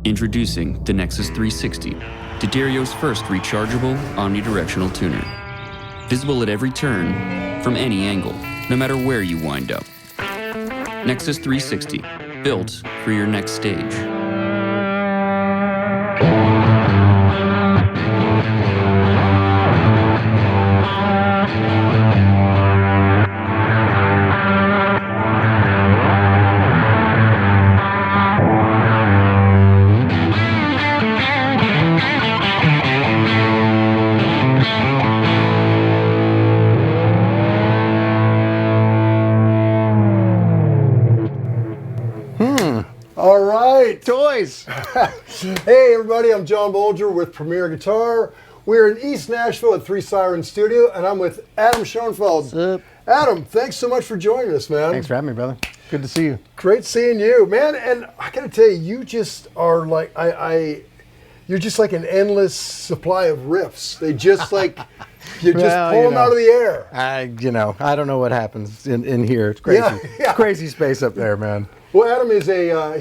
Introducing the Nexxus 360, D'Addario's first rechargeable omnidirectional tuner. Visible at every turn, from any angle, no matter where you wind up. Nexxus 360, built for your next stage. All right. Toys. Hey everybody, I'm John Bolger with Premier Guitar. We're in East Nashville at Three Siren Studio, and I'm with Adam Shoenfeld. What's up? Adam, thanks so much for joining us, man. Thanks for having me, brother. Good to see you. Great seeing you, man. And I gotta tell you, you just are like you're just like an endless supply of riffs. They just like you just pull them out of the air. I don't know what happens in here. It's crazy. Yeah. It's crazy space up there, man. Well, Adam is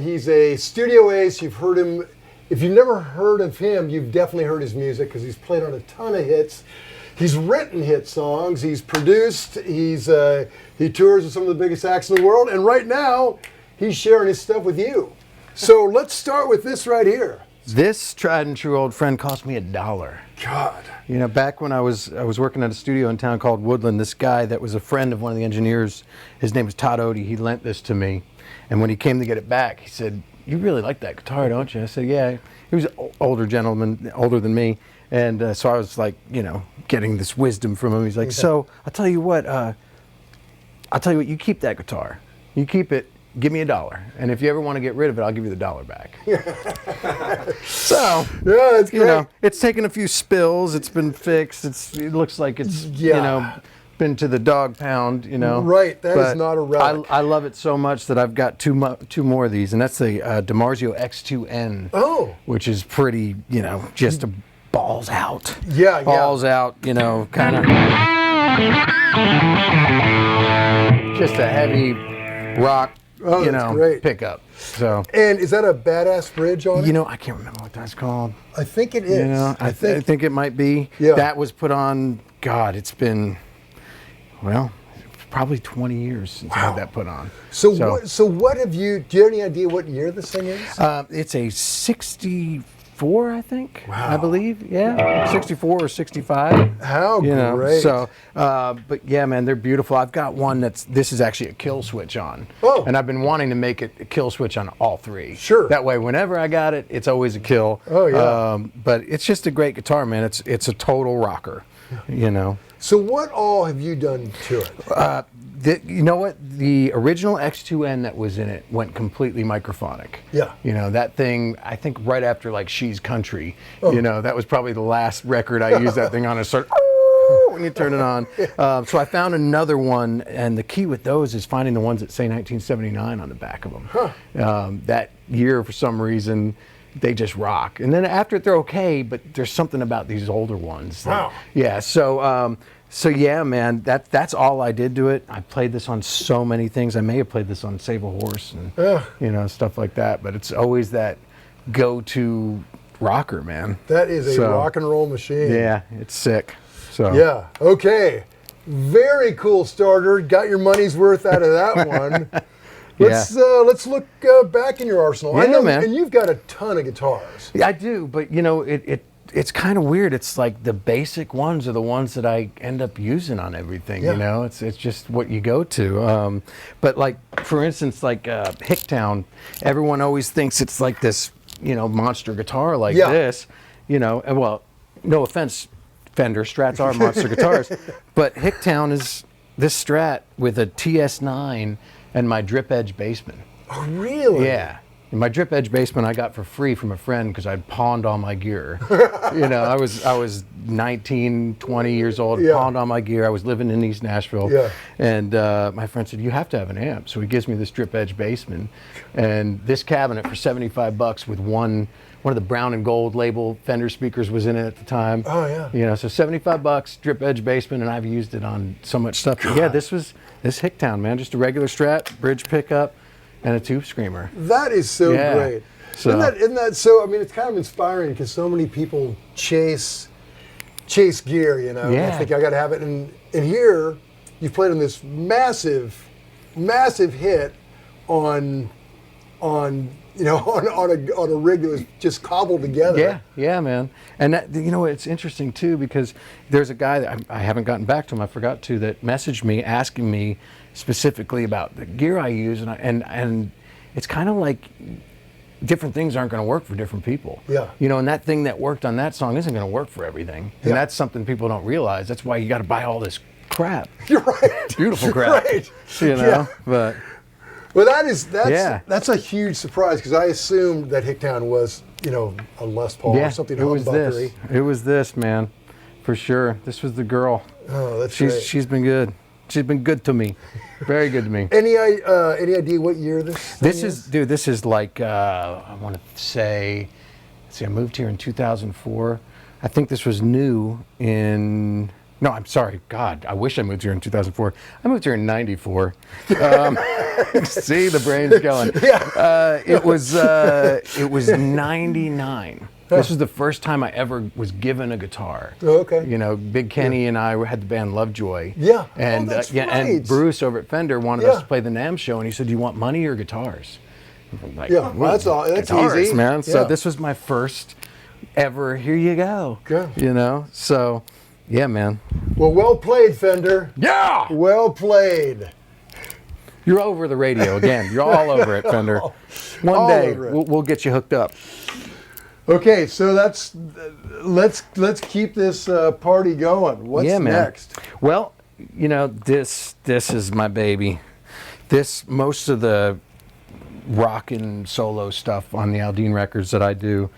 he's a studio ace. You've heard him. If you've never heard of him, you've definitely heard his music because he's played on a ton of hits. He's written hit songs. He's produced. He tours with some of the biggest acts in the world. And right now, he's sharing his stuff with you. So let's start with this right here. This tried and true old friend cost me $1. God. You know, back when I was working at a studio in town called Woodland, this guy that was a friend of one of the engineers, his name was Todd Odie, he lent this to me. And when he came to get it back, he said, "You really like that guitar, don't you?" I said, "Yeah." He was an older gentleman, older than me. And so I was like, getting this wisdom from him. He's like, "So I'll tell you what, you keep that guitar. You keep it, give me $1. And if you ever want to get rid of it, I'll give you the $1 back." So, yeah, it's great. It's taken a few spills. It's been fixed. It looks like it's, been to the dog pound, Right, that is not a relic. I love it so much that I've got two more of these, and that's the DiMarzio X2N. Oh. Which is pretty, just a balls out. Yeah, balls out, kind of. Just a heavy rock, great. pickup. So. And is that a badass bridge on it? I can't remember what that's called. I think it is. I think it might be. Yeah. That was put on, God, it's been, probably 20 years since I had that put on. So what have you, do you have any idea what year this thing is? It's a 64, I think. Wow. I believe. Yeah. 64 or 65. How great. So, but yeah, man, they're beautiful. I've got one this is actually a kill switch on. Oh. And I've been wanting to make it a kill switch on all three. Sure. That way, whenever I got it, it's always a kill. Oh, yeah. But it's just a great guitar, man. It's a total rocker, So what all have you done to it? You know what? The original X2N that was in it went completely microphonic. Yeah. That thing, I think right after like She's Country, that was probably the last record I used that thing on. It started, when you turn it on. So I found another one, and the key with those is finding the ones that say 1979 on the back of them. Huh. That year, for some reason, they just rock. And then after it, they're okay, but there's something about these older ones. Wow. Yeah, so yeah, man, that's all I did to it. I played this on so many things. I may have played this on Save a Horse and, stuff like that, but it's always that go-to rocker, man. That is a rock and roll machine. Yeah, it's sick. So. Yeah, okay. Very cool starter. Got your money's worth out of that one. Let's look back in your arsenal. Yeah, I know, man. And you've got a ton of guitars. Yeah, I do, but it's kind of weird. It's like the basic ones are the ones that I end up using on everything. Yeah. It's just what you go to. But like, for instance, like Hicktown, everyone always thinks it's like this, monster guitar like this. And well, no offense, Fender Strats are monster guitars, but Hicktown is this Strat with a TS9 and my drip edge bassman. Oh, really? Yeah. And my drip edge bassman I got for free from a friend because I'd pawned all my gear. I was 19, 20 years old, pawned all my gear. I was living in East Nashville. Yeah. And my friend said, "You have to have an amp." So he gives me this drip edge bassman and this cabinet for $75 with one of the brown and gold label Fender speakers was in it at the time. Oh, yeah. So $75, drip edge bassman, and I've used it on so much stuff. Yeah, this Hicktown, man, just a regular Strat, bridge pickup, and a tube screamer. That is so great. So Isn't that so? I mean, it's kind of inspiring because so many people chase gear, you know. Yeah. I think I got to have it. And here, you played on this massive hit on on a rig that was just cobbled together. Yeah, man. And that, it's interesting too because there's a guy that I haven't gotten back to him. I forgot to that messaged me asking me specifically about the gear I use, and it's kind of like different things aren't going to work for different people. Yeah. And that thing that worked on that song isn't going to work for everything, and that's something people don't realize. That's why you got to buy all this crap. You're right. Beautiful crap. Right. Yeah. But. Well, that's a huge surprise because I assumed that Hicktown was, a Les Paul or something humbuckery. It was this, man, for sure. This was the girl. Oh, that's great. She's been good. She's been good to me, very good to me. Any idea what year this is? This is like I want to say. Let's see, I moved here in 2004. I think this was new in. No, I'm sorry. God, I wish I moved here in 2004. I moved here in '94. See, the brain's going. Yeah. It was '99. This was the first time I ever was given a guitar. Oh, okay. Big Kenny and I had the band Lovejoy. Yeah. And that's right. and Bruce over at Fender wanted us to play the NAMM show, and he said, "Do you want money or guitars?" I'm like, Yeah, well, that's all. That's guitars, easy, man. So Yeah. this was my first ever. Here you go. Yeah. So. Yeah, man. Well played, Fender. Yeah! Well played. You're over the radio again. You're all over it, Fender. One All day, over it. we'll get you hooked up. Okay, so let's keep this party going. What's next? Well, this is my baby. Most of the rock and solo stuff on the Aldine records that I do,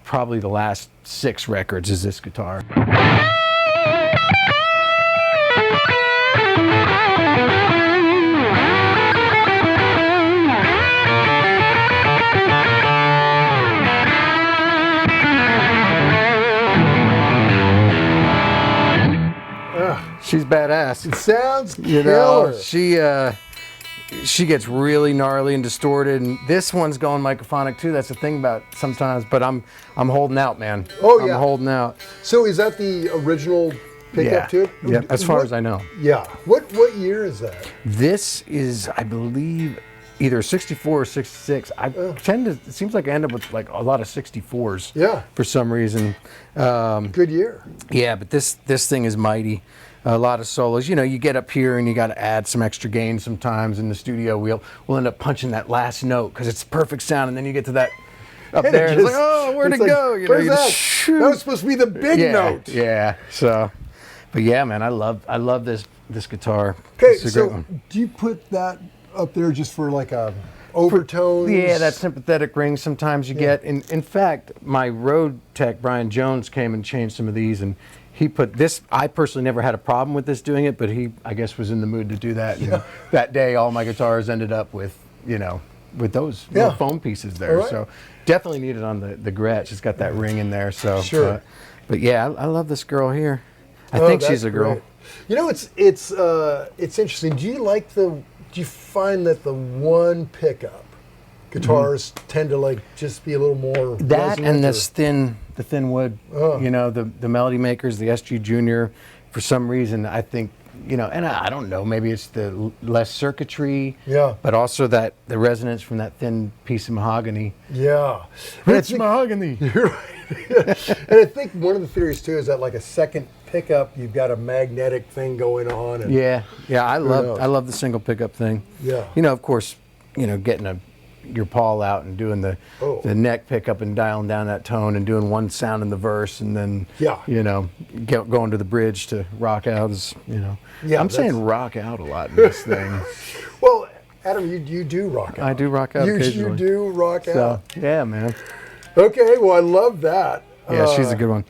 probably the last 6 records is this guitar. She's badass. It sounds killer. She gets really gnarly and distorted, and this one's going microphonic too. That's the thing about sometimes, but I'm holding out, man. Oh yeah, I'm holding out. So is that the original pickup too? Yeah, as far as I know. Yeah. What year is that? This is, I believe, either 64 or 66. It seems like I end up with like a lot of 64s. Yeah. For some reason. Good year. Yeah, but this thing is mighty. A lot of solos. You get up here and you got to add some extra gain sometimes in the studio. We'll end up punching that last note because it's perfect sound, and then you get to that up there, and it's like, oh, where'd it go? Where's that? That was supposed to be the big note. Yeah. So, but yeah, man, I love this guitar. Okay, so do you put that up there just for like a overtones? Yeah, that sympathetic ring sometimes you get. In fact, my road tech, Brian Jones, came and changed some of these, and he put this. I personally never had a problem with this doing it, but he, I guess, was in the mood to do that. And that day, all my guitars ended up with, with those little foam pieces there. Right. So definitely needed on the Gretsch. It's got that ring in there. So sure. But yeah, I love this girl here. I think she's a girl. Great. It's interesting. Do you find that the one pickup guitars tend to just be a little more that and the thin wood, the Melody Makers, the SG Junior, for some reason I think, and I don't know, maybe it's the less circuitry, but also that the resonance from that thin piece of mahogany. Yeah. It's mahogany. You're right. And I think one of the theories too is that like a second pickup, you've got a magnetic thing going on. And I love the single pickup thing. Yeah. Of course, getting your pawl out and doing the neck pickup and dialing down that tone and doing one sound in the verse and then going to the bridge to rock out is I'm saying rock out a lot in this thing. Well, Adam, you do rock out. I do rock out occasionally. You do rock out. Yeah, man. Okay, well I love that. Yeah, she's a good one.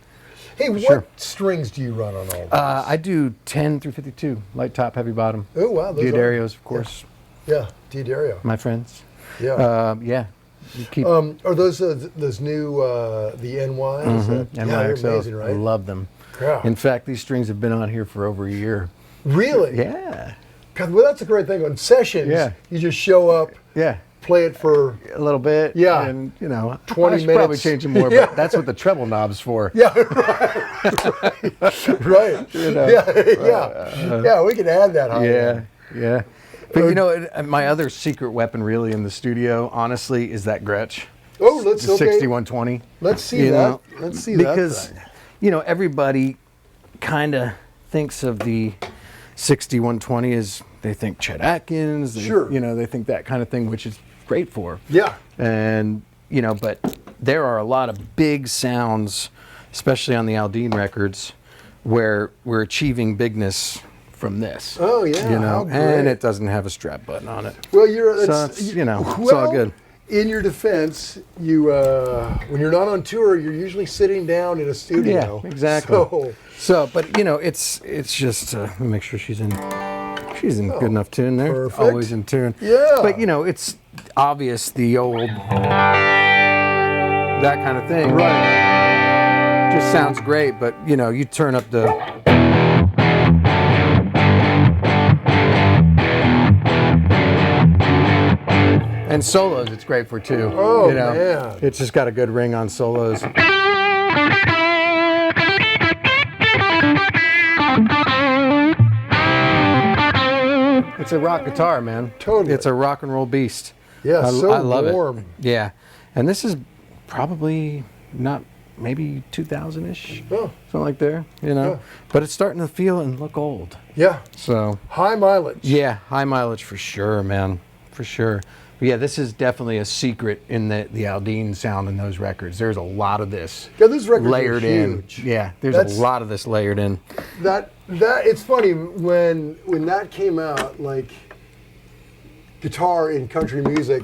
Hey, what strings do you run on all these? I do 10 through 52, light top, heavy bottom. Oh wow, those D'Addarios, of course. Yeah, D'Addario. My friends. Yeah. You keep. Are those new the NYs? NY they're XLs. amazing, right? I love them. Yeah. In fact, these strings have been on here for over a year. Really? Yeah. God, well, that's a great thing. On sessions, you just show up. Yeah. play it for a little bit. Yeah. And, 20 I should probably minutes. change it more, Yeah. but that's what the treble knob's for. Yeah, right. Yeah, we can add that. Yeah. But my other secret weapon really in the studio, honestly, is that Gretsch. Oh, let's the 6120. Let's see that. Let's see that. Because, everybody kind of thinks of the 6120 as they think Chet Atkins. Sure. They think that kind of thing, which is great for. Yeah. And, but there are a lot of big sounds, especially on the Aldine records, where we're achieving bigness from this. Oh, yeah. How great. And it doesn't have a strap button on it. Well, it's all good. In your defense, you when you're not on tour, you're usually sitting down in a studio. Yeah, exactly. So, but it's just let me make sure she's in good enough tune there. Perfect. Always in tune. Yeah. But it's obvious the old that kind of thing. Right. Just sounds great, but you turn up the and solos, it's great for too. Oh, man. It's just got a good ring on solos. It's a rock guitar, man. Totally. It's a rock and roll beast. Yeah, I love warm. it. Yeah. And this is probably not, maybe 2000-ish. Oh. Something like there, Yeah. But it's starting to feel and look old. Yeah. So. High mileage. Yeah, high mileage for sure, man. For sure. But yeah, this is definitely a secret in the Aldine sound in those records. There's a lot of this those records layered are huge. in. Yeah, there's a lot of this layered in. That it's funny when that came out, like guitar in country music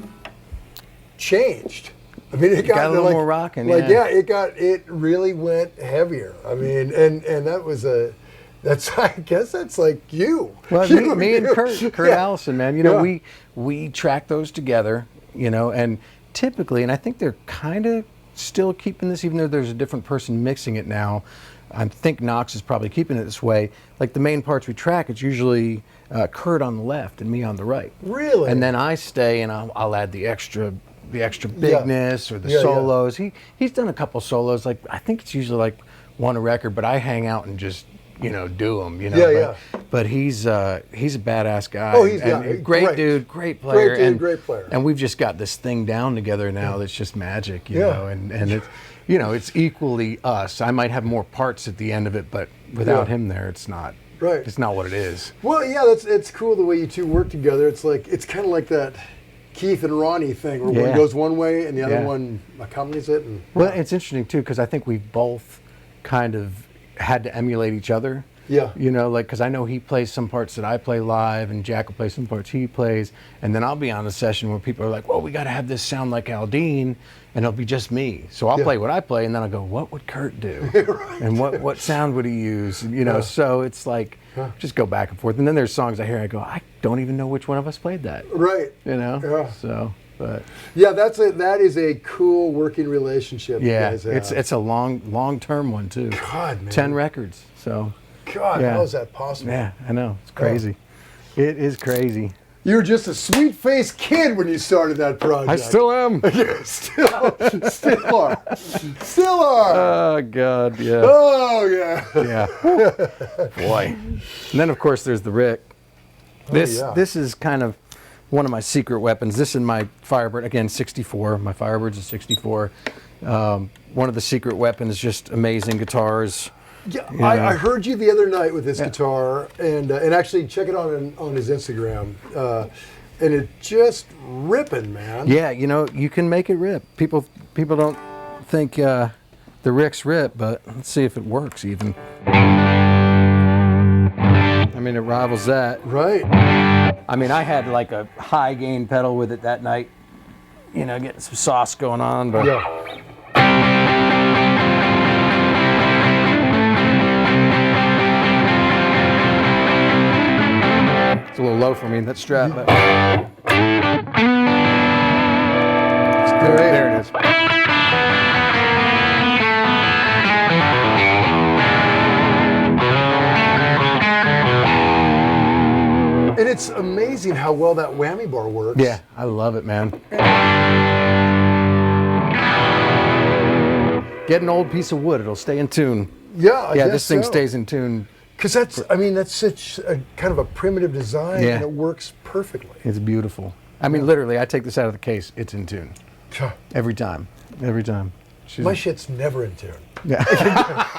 changed. I mean, it got a little more rocking. Like it really went heavier. I mean, and that was I guess that's like you. Well, me and Kurt Allison, man. We track those together, and typically, and I think they're kind of still keeping this, even though there's a different person mixing it now. I think Knox is probably keeping it this way. Like the main parts we track, it's usually Kurt on the left and me on the right. Really? And then I stay and I'll add the extra bigness or the solos. Yeah. He's done a couple solos. Like I think it's usually like one a record, but I hang out and just do them. But he's a badass guy. Oh, he's great dude, great player, great player. And we've just got this thing down together now that's just magic. You know, and it's it's equally us. I might have more parts at the end of it, but without him there, it's not. Right. It's not what it is. Well, yeah, it's cool the way you two work together. It's kind of like that Keith and Ronnie thing where one goes one way and the other one accompanies it. And, well, it's interesting too because I think we've both kind of had to emulate each other. Yeah. Because I know he plays some parts that I play live and Jack will play some parts he plays. And then I'll be on a session where people are like, well, we got to have this sound like Aldine. And it'll be just me. So I'll play what I play and then I'll go, what would Kurt do? Right. And what sound would he use? So it's like, just go back and forth. And then there's songs I hear and I go, I don't even know which one of us played that. Right. Yeah. So, but. Yeah, that is a cool working relationship. Yeah, you guys have. it's a long-term one too. God, man. 10 records, so. God, how is that possible? Yeah, I know. It's crazy. It is crazy. You were just a sweet-faced kid when you started that project. I still am. Still are. Still are. Oh, God, yeah. Oh, yeah. Yeah. Boy. And then, of course, there's the Rick. This is kind of one of my secret weapons. This and my Firebird, again, 64. My Firebird's a 64. One of the secret weapons, just amazing guitars. Yeah, I heard you the other night with this guitar, and actually check it on his Instagram, and it just ripping, man. Yeah, you can make it rip. People don't think the Ricks rip, but let's see if it works even. I mean, it rivals that. Right. I mean, I had like a high gain pedal with it that night, getting some sauce going on, but. Yeah. It's a little low for me, that strap, but there it is. And it's amazing how well that whammy bar works. Yeah, I love it, man. Get an old piece of wood; it'll stay in tune. Yeah, I guess this thing so. stays in tune. Because that's such a kind of a primitive design, Yeah. and it works perfectly. It's beautiful. I mean, literally, I take this out of the case; it's in tune every time. Every time. My shit's never in tune. Yeah.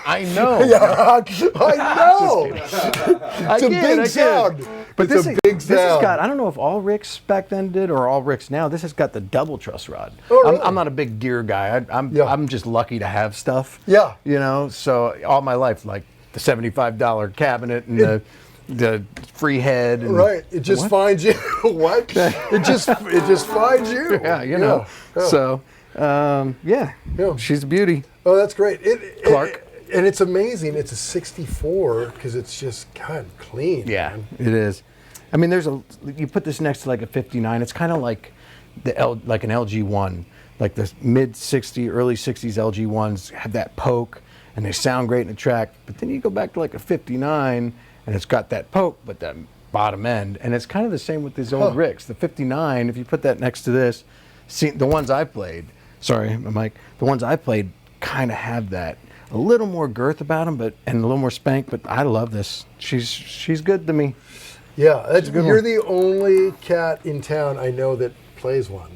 I know. Yeah, I know. It's a big sound. But it's a big this has sound. got, I don't know if all Ricks back then did or all Ricks now, this has got the double truss rod. Oh, really? I'm not a big gear guy. I'm just lucky to have stuff. Yeah. You know, so all my life, like the $75 cabinet and the free head. And Right. It just finds you. What? It just finds you. Yeah, you know. Yeah. So, yeah, she's a beauty. Oh, that's great. Clark. And it's amazing. It's a 64 because it's just kind of clean. Yeah, man. it is. I mean, you put this next to like a 59. It's kind of like like an LG one, like the mid 60s, early 60s LG ones have that poke, and they sound great in the track. But then you go back to like a 59, and it's got that poke, but that bottom end, and it's kind of the same with these old Ricks. The 59, if you put that next to this, see the ones I played. Sorry, Mike. The ones I played kind of have that. A little more girth about them, and a little more spank. But I love this. She's good to me. Yeah, you're one. the only cat in town I know that plays one.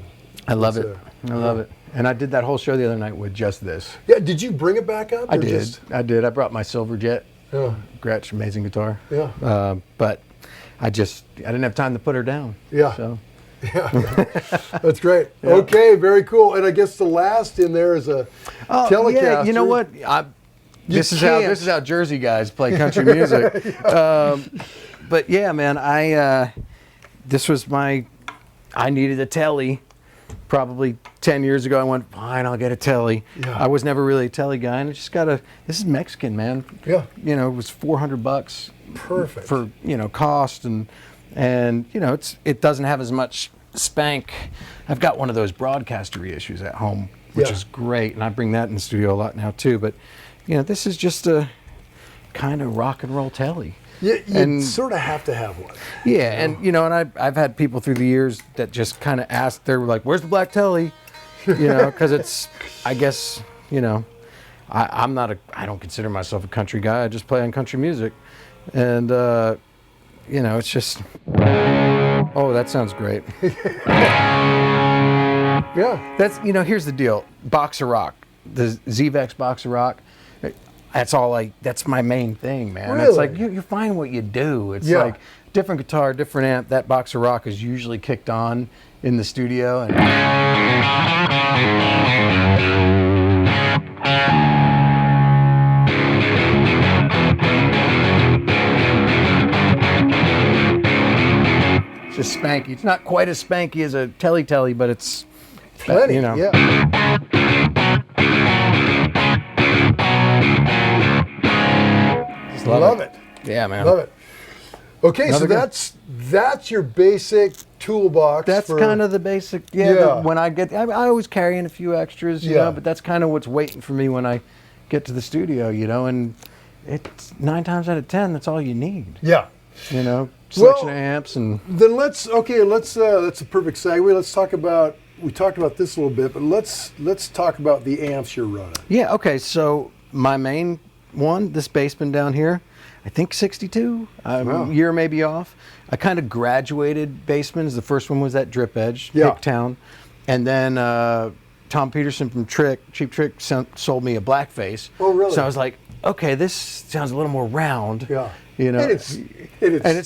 I love it. I love it. And I did that whole show the other night with just this. Yeah, did you bring it back up? I did. I did. I brought my Silver Jet. Yeah. Gretsch, amazing guitar. Yeah. But I didn't have time to put her down. Yeah. So. Yeah, that's great. Yeah. Okay, very cool. And I guess the last in there is a Telecaster. Yeah, you know what? This is how Jersey guys play country music. But yeah, man, I needed a Tele. Probably 10 years ago, I went, fine, I'll get a Tele. Yeah. I was never really a Tele guy, and I just got this is Mexican, man. Yeah. You know, it was $400. Perfect. For, cost and it doesn't have as much spank. I've got one of those broadcaster reissues at home, which is great, and I bring that in the studio a lot now too. But this is just a kind of rock and roll Tele. You sort of have to have one. Yeah, and I've had people through the years that just kind of asked. They were like, "Where's the black Tele?" Because it's, I guess, I'm not I don't consider myself a country guy. I just play on country music, and it's just. Oh, that sounds great. Yeah. That's here's the deal. Boxer Rock, the ZVEX Boxer Rock. That's my main thing, man. Really? It's like you find what you do. It's like different guitar, different amp. That Boxer Rock is usually kicked on in the studio. And it's just spanky. It's not quite as spanky as a Tele, but it's plenty. Yeah. Love it. Yeah, man. Love it. Okay, Another so that's your basic toolbox. That's kind of the basic. Yeah. When I I always carry in a few extras, you know, but that's kind of what's waiting for me when I get to the studio, and it's 9 times out of 10, that's all you need. Yeah. Selection of amps and. Then that's a perfect segue. Let's talk about. We talked about this a little bit, but let's talk about the amps you're running. Yeah. Okay. So my main one, this Bassman down here, I think 62. Year may be off. I kind of graduated Bassmans. The first one was that Drip Edge, Hicktown, and then Tom Peterson from Cheap Trick sold me a Blackface. Oh, really? So I was like, okay, this sounds a little more round. Yeah. And it's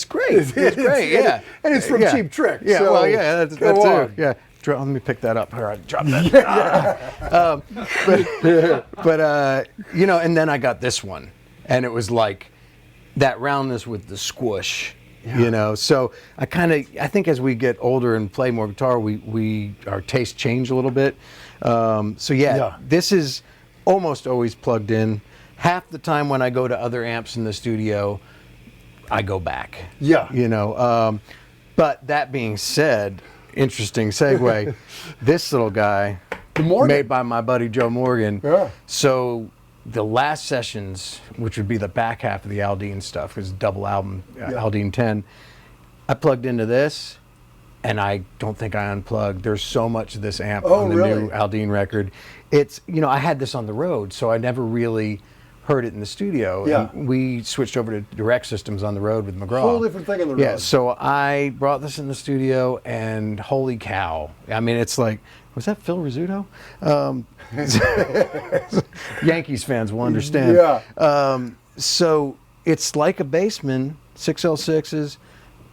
great. It's great. Yeah. And it's from Cheap Trick. Yeah. So well, yeah. That's too. Yeah. Let me pick that up. All right, drop that. But and then I got this one, and it was like that roundness with the squish. So I think as we get older and play more guitar, our taste change a little bit. This is almost always plugged in. Half the time when I go to other amps in the studio, I go back. Yeah. But that being said, interesting segue. This little guy, made by my buddy Joe Morgan. Yeah. So the last sessions, which would be the back half of the Aldine stuff, because double album, Aldine 10, I plugged into this, and I don't think I unplugged. There's so much of this amp Oh, on the really? new Aldine record. It's, I had this on the road, so I never really heard it in the studio. Yeah. And we switched over to direct systems on the road with McGraw. Whole different thing on the road. Yeah, so I brought this in the studio, and holy cow. I mean, it's like, was that Phil Rizzuto? Yankees fans will understand. Yeah. So it's like a Bassman, 6L6s,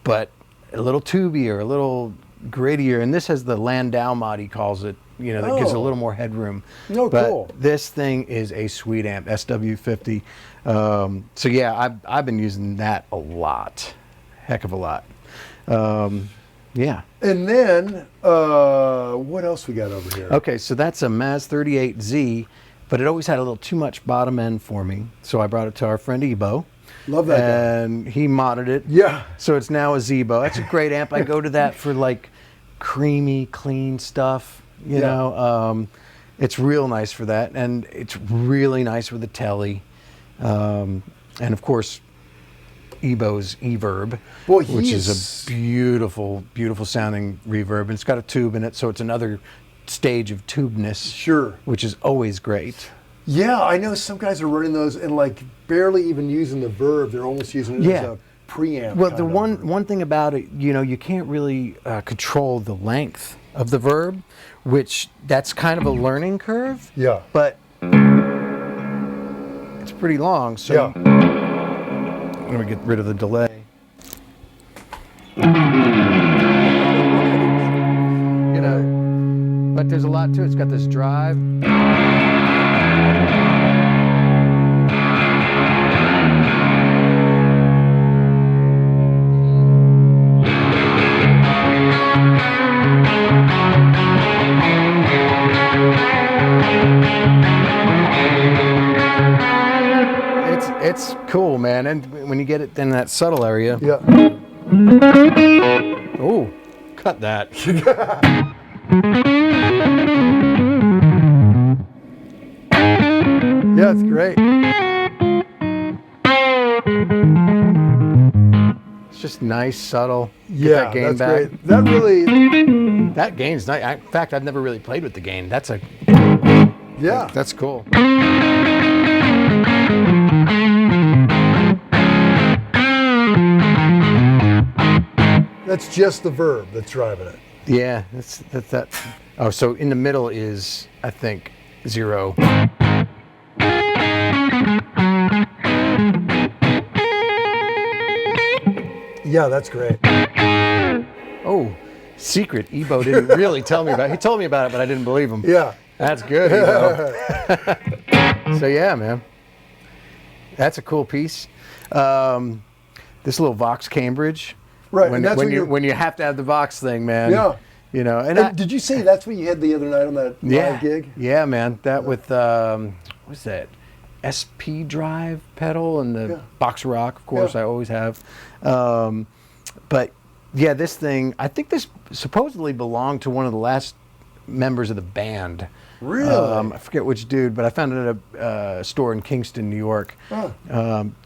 but a little tubier, a little grittier. And this has the Landau mod, he calls it, that gives a little more headroom. No, but cool. This thing is a sweet amp, SW50. So yeah, I've been using that a lot, heck of a lot. Yeah. And then, what else we got over here? Okay, so that's a Maz 38Z, but it always had a little too much bottom end for me. So I brought it to our friend Ebo. Love that guy. And he modded it. Yeah. So it's now a Zebo. That's a great amp. I go to that for like creamy, clean stuff. You know, it's real nice for that, and it's really nice with the telly, and of course, Ebo's Everb, which is a beautiful, beautiful sounding reverb, and it's got a tube in it, so it's another stage of tubeness. Sure. Which is always great. Yeah, I know some guys are running those and like barely even using the verb. They're almost using it as a preamp. Well, the one thing about it, you can't really control the length of the verb, which that's kind of a learning curve. Yeah. But it's pretty long, so I'm going to get rid of the delay. But there's a lot to it. It's got this drive. It's cool, man, and when you get it in that subtle area. Yeah. Oh, cut that. Yeah, it's great. It's just nice, subtle. Get Yeah, that gain that's back. great. That really. That gain's nice. In fact, I've never really played with the gain. That's cool. That's just the verb that's driving it. Yeah, that's that. Oh, so in the middle is, I think, 0. Yeah, that's great. Oh, secret. Ebo didn't really tell me about it. He told me about it, but I didn't believe him. Yeah. That's good, Ebo. So yeah, man. That's a cool piece. This little Vox Cambridge. Right. When, and that's when you have to have the Vox thing, man. Yeah. And did you say that's what you had the other night on that live gig? Yeah, man. That with what's that? SP Drive pedal and the Box Rock, of course. I always have. But yeah, this thing. I think this supposedly belonged to one of the last members of the band. Really? I forget which dude, but I found it at a store in Kingston, New York.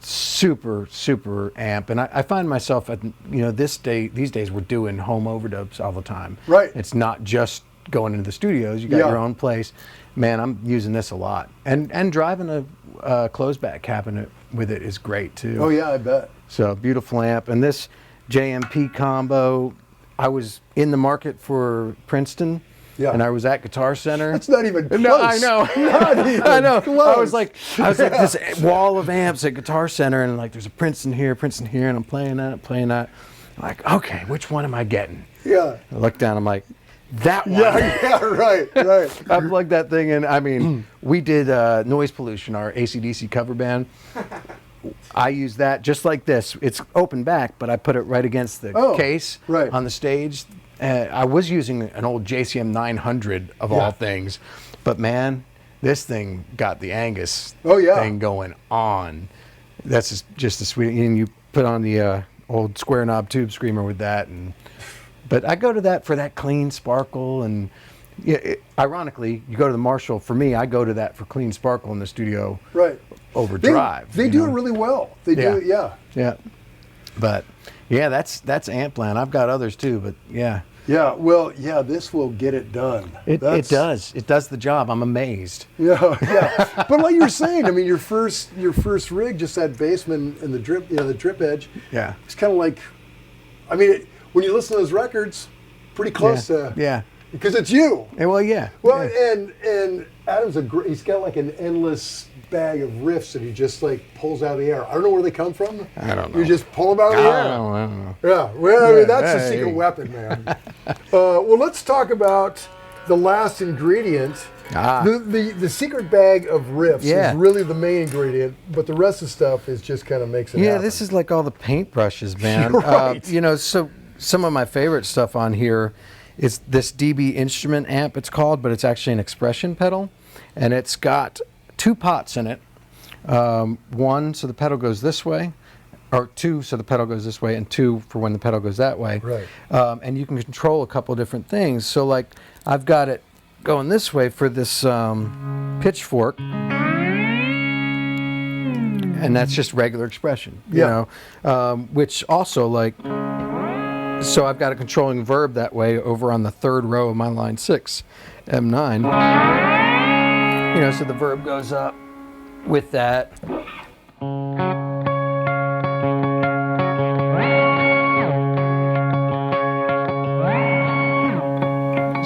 Super, super amp, and I find myself at these days we're doing home overdubs all the time. Right. It's not just going into the studios. You got your own place. Man, I'm using this a lot, and driving a closed back cabinet with it is great too. Oh yeah, I bet. So beautiful amp, and this JMP combo. I was in the market for Princeton. Yeah. And I was at Guitar Center. That's not even close. No, I know. Not even I know. close. I was like this wall of amps at Guitar Center, and like there's a Princeton here, and I'm playing that. I'm like, okay, which one am I getting? Yeah. I look down, I'm like, that one. Yeah, right. I plugged that thing in. I mean, we did Noise Pollution, our AC/DC cover band. I use that just like this. It's open back, but I put it right against the case on the stage. I was using an old JCM 900 of all things, but man, this thing got the Angus thing going on. That's just a sweet. And you put on the old square knob tube screamer with that, but I go to that for that clean sparkle. And ironically, you go to the Marshall. For me, I go to that for clean sparkle in the studio. Right. Over drive. They do it really well. They do it. Yeah. Yeah. But Yeah, that's Ampland. I've got others too, but yeah. Yeah, well, yeah, this will get it done. It does. It does the job. I'm amazed. Yeah, yeah. But like you're saying, I mean, your first rig, just that bassman and the drip, the drip edge. Yeah. It's kind of like, I mean, when you listen to those records, pretty close to. Yeah. Because it's you. Well, yeah. Well, yeah. and Adam's he's got like an endless bag of riffs that he just like pulls out of the air. I don't know where they come from. I don't know. You just pull them out of the air. I don't know. Yeah, well, I mean, that's the secret weapon, man. Well, let's talk about the last ingredient. The secret bag of riffs is really the main ingredient, but the rest of the stuff is just kind of makes it happen. This is like all the paintbrushes, man. Right. So some of my favorite stuff on here is this DB instrument amp, it's called, but it's actually an expression pedal, and it's got 2 pots in it. 1 so the pedal goes this way, or 2 so the pedal goes this way, and 2 for when the pedal goes that way. Right. And you can control a couple different things. So like I've got it going this way for this pitchfork, and that's just regular expression, you know, which also like, so I've got a controlling verb that way over on the 3rd row of my line 6, M9. You know, so the verb goes up with that.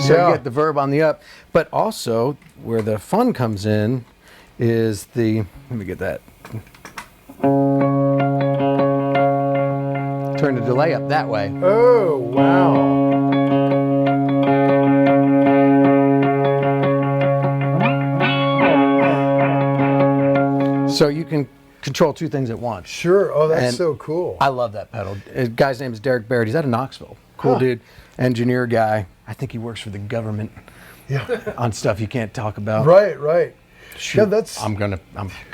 So you get the verb on the up, but also where the fun comes in is the, let me get that. Turn the delay up that way. Oh, wow. So you can control 2 things at once. Sure. Oh, that's And so cool. I love that pedal. The guy's name is Derek Barrett. He's out of Knoxville. Cool dude. Engineer guy. I think he works for the government. Yeah. On stuff you can't talk about. Right, right. Shoot, Yeah, that's. I'm gonna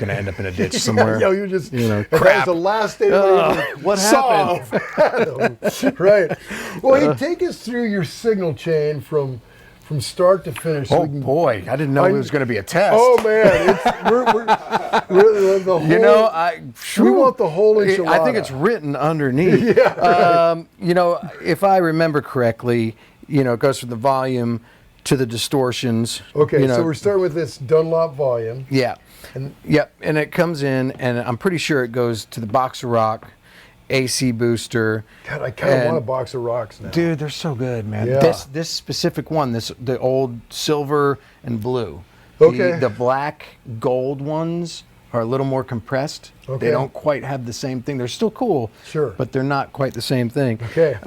end up in a ditch somewhere. You're just, crap. That's the last thing. What happened? Right. Well, hey, take us through your signal chain from start to finish. Oh boy, I didn't know it was going to be a test. Oh man, we're the whole. You know, we want the whole enchilada. I think it's written underneath. Yeah. Right. You know, if I remember correctly, you know, it goes from the volume to the distortions. Okay, you know, so we're starting with this Dunlop volume. Yeah. And and it comes in, and I'm pretty sure it goes to the Box of Rock, AC booster. God, I kind of want a Box of Rocks now. Dude, they're so good, man. Yeah. This specific one, the old silver and blue. Okay. The black gold ones are a little more compressed. Okay. They don't quite have the same thing. They're still cool. Sure. But they're not quite the same thing. Okay.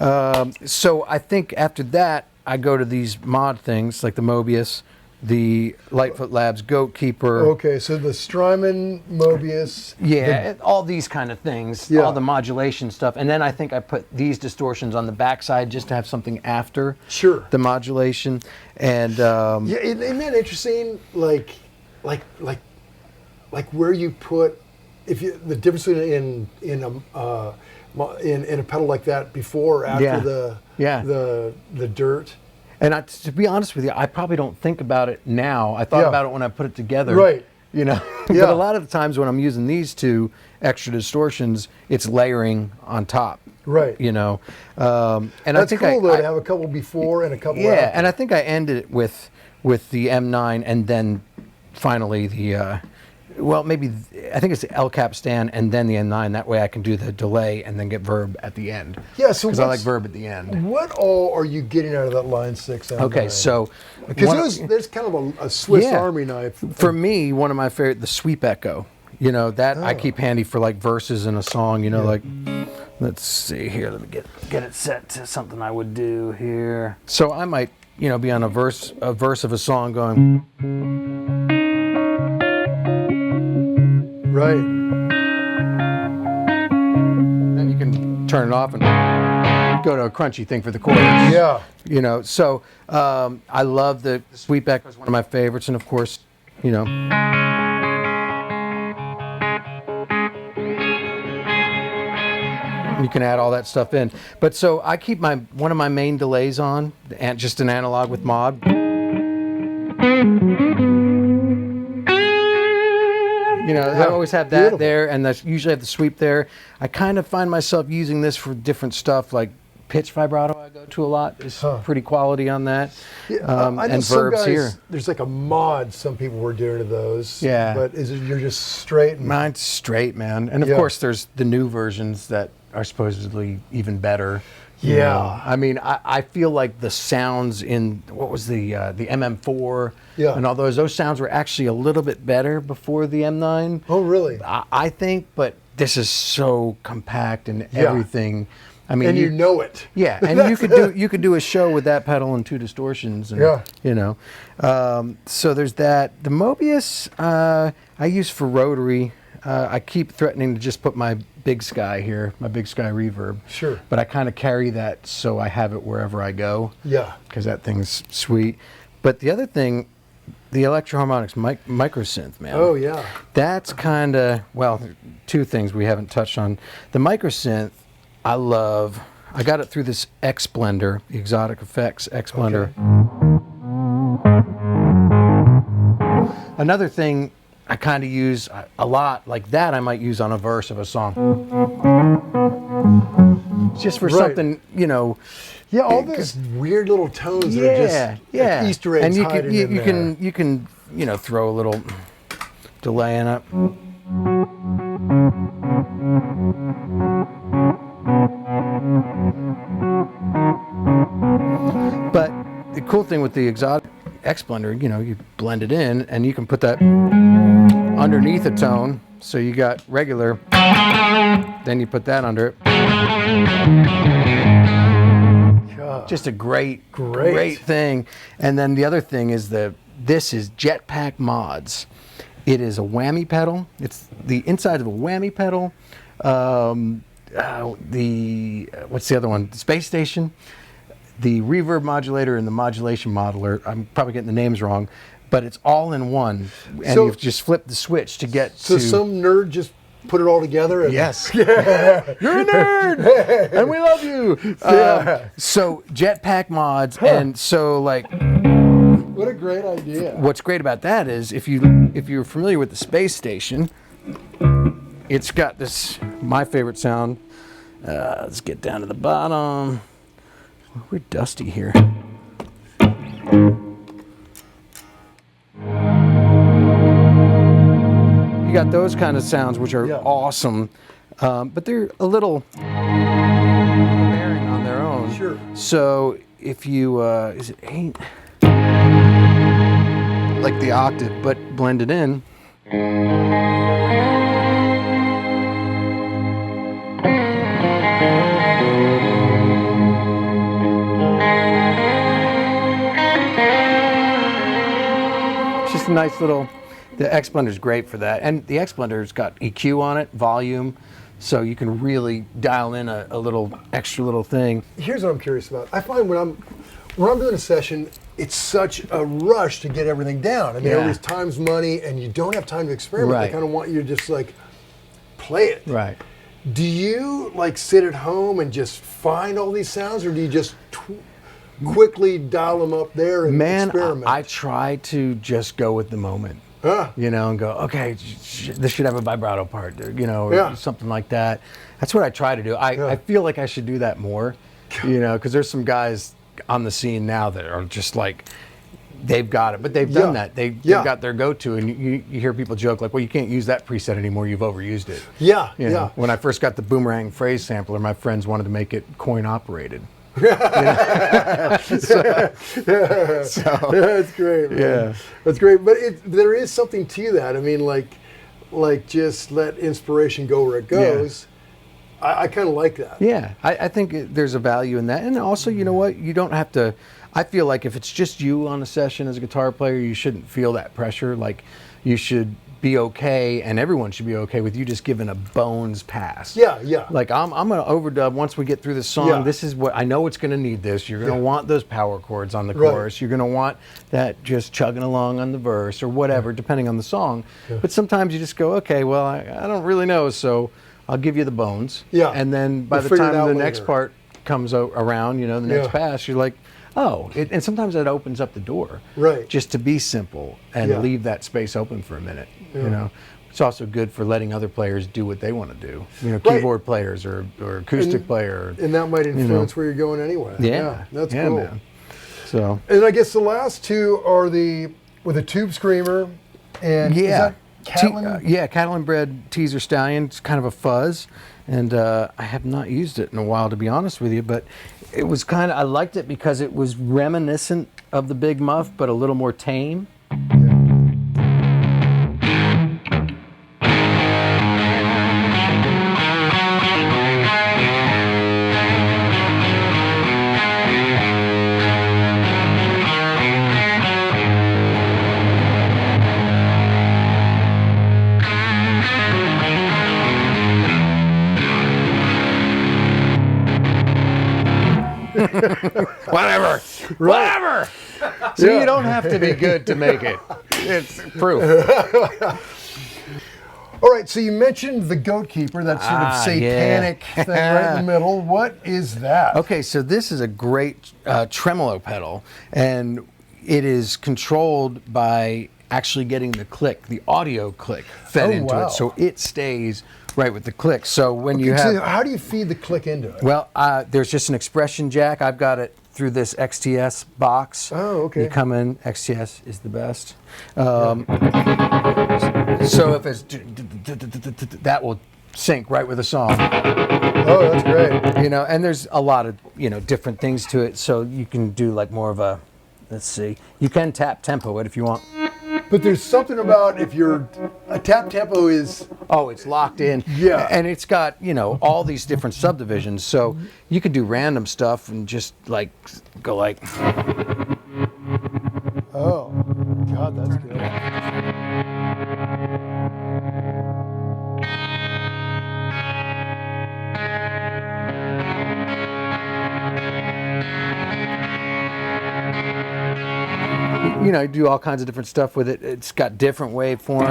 So I think after that, I go to these mod things like the Mobius, the Lightfoot Labs Goat Keeper. Okay, so the Strymon, Mobius. Yeah, all these kind of things, all the modulation stuff. And then I think I put these distortions on the backside just to have something after the modulation. And yeah, isn't that interesting? Like where you put, if you, the difference in a pedal like that before or after the dirt. And to be honest with you, I probably don't think about it now. I thought about it when I put it together. Right. You know, but a lot of the times when I'm using these 2 extra distortions, it's layering on top. Right. You know, and that's I think cool though to have a couple before and a couple after. And I think I ended it with the M9 and then finally the. Well, maybe I think it's the L cap stand and then the M9. That way I can do the delay and then get verb at the end. Yeah, so because I like verb at the end. What all are you getting out of that line 6? M9? Okay, so because there's kind of a Swiss Army knife. For me, one of my favorite, the Sweep Echo. You know that I keep handy for like verses in a song. You know, like let's see here. Let me get it set to something I would do here. So I might be on a verse of a song going. Right. Then you can turn it off and go to a crunchy thing for the chorus. Yeah. You know, so I love the Sweep Echo is one of my favorites, and of course, you know. You can add all that stuff in. But so I keep one of my main delays on, and just an analog with mod. You know, I always have that Beautiful. there, and I usually have the sweep there. I kind of find myself using this for different stuff, like pitch vibrato I go to a lot. Is pretty quality on that. Yeah, I know and some verbs guys, here. there's like a mod some people were doing to those. Yeah. But you're just straight? And, Mine's straight, man. And of course, there's the new versions that are supposedly even better. You Yeah. know? I mean, I feel like the sounds in, what was the MM4 and all those sounds were actually a little bit better before the M9. Oh, really? I think, but this is so compact and everything. I mean, And you know it. Yeah, and you could do a show with that pedal and 2 distortions. And, you know, so there's that. The Mobius I use for rotary. I keep threatening to just put my Big Sky here, my Big Sky reverb. Sure. But I kind of carry that so I have it wherever I go. Yeah. Because that thing's sweet. But the other thing, the Electro-Harmonix microsynth, man. Oh, yeah. That's kind of, well, 2 things we haven't touched on. The microsynth, I love. I got it through this X Blender, the Exotic Effects X Blender. Okay. Another thing I kind of use a lot, like that I might use on a verse of a song. Just for something, you know. Yeah, all those weird little tones that are just like Easter eggs and hiding in there. you can, you know, throw a little delay in it. But the cool thing with the Exotic X Blender, you know, you blend it in and you can put that underneath a tone. So you got regular, then you put that under it. God. Just a great thing. And then the other thing is this is Jetpack Mods. It is a whammy pedal. It's the inside of a whammy pedal. What's the other one? The Space Station. The reverb modulator and the modulation modeler. I'm probably getting the names wrong, but it's all in one. And So- you've just flipped the switch to get So to... some nerd just put it all together? And Yes. You're a nerd! And we love you! So Jetpack Mods, and so like... What a great idea. What's great about that is if you're familiar with the Space Station, it's got this, my favorite sound. Let's get down to the bottom. We're dusty here. You got those kind of sounds which are awesome, but they're a little bearing on their own. Sure. So if you, is it 8? Like the octave, but blend it in. It's just a nice little, the X Blender's great for that. And the X Blender's got EQ on it, volume, so you can really dial in a little extra little thing. Here's what I'm curious about. I find when I'm doing a session, it's such a rush to get everything down. I mean, everybody's time's money, and you don't have time to experiment. Right. They kind of want you to just like play it. Right. Do you like sit at home and just find all these sounds, or do you just quickly dial them up there and experiment? I try to just go with the moment. You know, and go, okay, this should have a vibrato part, you know, or something like that. That's what I try to do. I feel like I should do that more, you know, because there's some guys on the scene now that are just like, they've got it, but they've done that. They've got their go-to, and you hear people joke like, well, you can't use that preset anymore, you've overused it. Yeah, You know, when I first got the Boomerang phrase sampler, my friends wanted to make it coin-operated. That's great, man. Yeah. That's great. But there is something to that. I mean, like just let inspiration go where it goes. I kind of like that. Yeah, I think there's a value in that. And also, you know what? You don't have to... I feel like if it's just you on a session as a guitar player, you shouldn't feel that pressure. Like, you should be okay, and everyone should be okay with you just giving a bones pass. Yeah. Like, I'm going to overdub once we get through the song. Yeah. This is what... I know it's going to need this. You're going to want those power chords on the chorus. You're going to want that just chugging along on the verse or whatever, depending on the song. But sometimes you just go, okay, well, I don't really know, so I'll give you the bones. Yeah. And then by We'll the figure it time out the later. next part comes around, you know, the next pass, you're like, And sometimes that opens up the door. Right. Just to be simple and Yeah. leave that space open for a minute. Yeah. You know, it's also good for letting other players do what they want to do. You know, Right. keyboard players or acoustic player. And that might influence where you're going anyway. Yeah, that's yeah, cool. man. So And I guess the last two are with a tube screamer and is that Catlin? Catlin bred teaser stallion. It's kind of a fuzz, and I have not used it in a while, to be honest with you. But it was I liked it because it was reminiscent of the Big Muff, but a little more tame. Whatever. Whatever. See, you don't have to be good to make it. It's proof. All right, so you mentioned the Goat Keeper, that sort of satanic thing right in the middle. What is that? Okay, so this is a great tremolo pedal, and it is controlled by actually getting the click, the audio click, fed into wow. it, so it stays right with the click. So when you So have, how do you feed the click into it? well, there's just an expression jack. I've got it through this XTS box. Oh, okay. You come in, XTS is the best. So if it's that will sync right with the song. Oh, that's great. You know, and there's a lot of, different things to it. So you can do like more of a, let's see, you can tap tempo it if you want. But there's something about a tap tempo is... Oh, it's locked in. Yeah. And it's got, all these different subdivisions. So you could do random stuff and just like go like. Oh, God, that's good. Do all kinds of different stuff with it. It's got different waveform.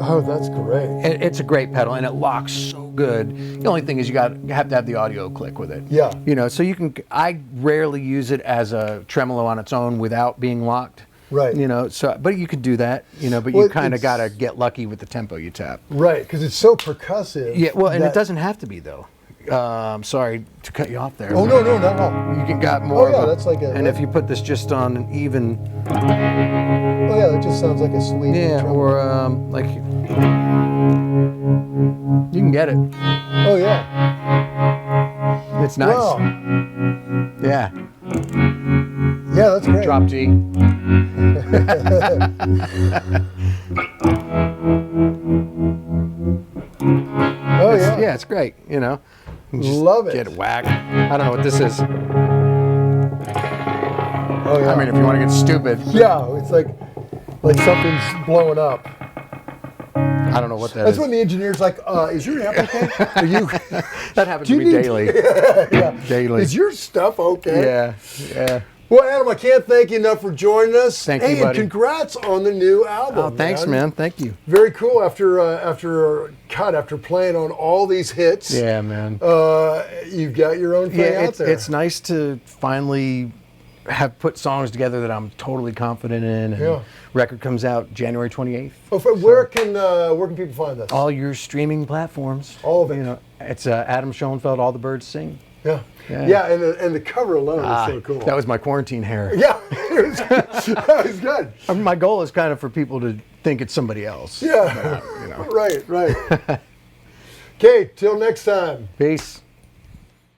Oh, that's great. It's a great pedal, and it locks so good. The only thing is you have to have the audio click with it. Yeah. So you can. I rarely use it as a tremolo on its own without being locked. Right. But you could do that. But Well, you kind of it's- got to get lucky with the tempo you tap. Right, because it's so percussive. Yeah. Well, and that- it doesn't have to be though. Sorry to cut you off there. Oh, no, not at all. You can got more. Oh, yeah, of that's like a... And if you put this just on an even. Oh, yeah, that just sounds like a sweet... Yeah. drum. Or like. You can get it. Oh, yeah. It's nice. Wow. Yeah. Yeah, that's great. Drop G. Oh, yeah. Yeah, it's great. You just Love it. Get whacked. I don't know what this is. Oh, yeah. I mean, if you want to get stupid, Yeah, it's like something's blowing up. I don't know what that That's is. when the engineer's like, is your amp okay? Are you... That happens Do to you me need- daily. yeah. Daily. Is your stuff okay? Yeah. Yeah. Well, Adam, I can't thank you enough for joining us. Thank you, and buddy. congrats on the new album. Oh, thanks, man. Thank you. Very cool. After playing on all these hits, Yeah, man. you've got your own thing Yeah, out there. it's nice to finally have put songs together that I'm totally confident in. And Yeah. record comes out January 28th. Where can people find this? All your streaming platforms. All of it. It's Adam Schoenfeld, All the Birds Sing. Yeah, Yeah. and the cover alone is so cool. That was my quarantine hair. Yeah, it was good. I mean, my goal is kind of for people to think it's somebody else. Yeah, right. Okay, till next time. Peace.